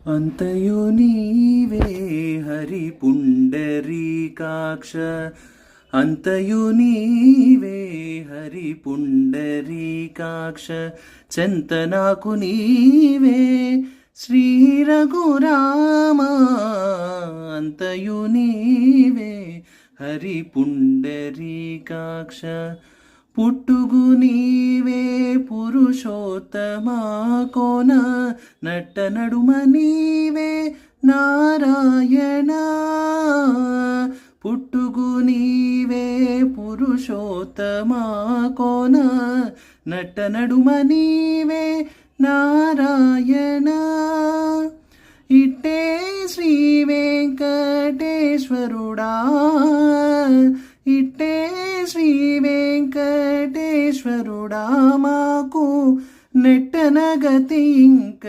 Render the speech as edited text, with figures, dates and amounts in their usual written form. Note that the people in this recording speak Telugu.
అంతయు నీవే హరి పుండరీకాక్ష, అంతయు నీవే హరి పుండరీకాక్ష, చెంత నాకు నీవే శ్రీ రఘురామ, అంతయు నీవే హరి పుండరీకాక్ష. పుట్టుగు నీవే పురుషోత్తమా కోన, నట్ట నడుమ నీవే నారాయణ, పుట్టుగు నీవే పురుషోత్తమా కోన, నట్ట నడుమ నీవే నారాయణ. ఇట్టే శ్రీ వెంకటేశ్వరుడా, ఇట్టే శ్రీ వెంకటేశ్వరుడా, మాకు నెట్టనగతి ఇంక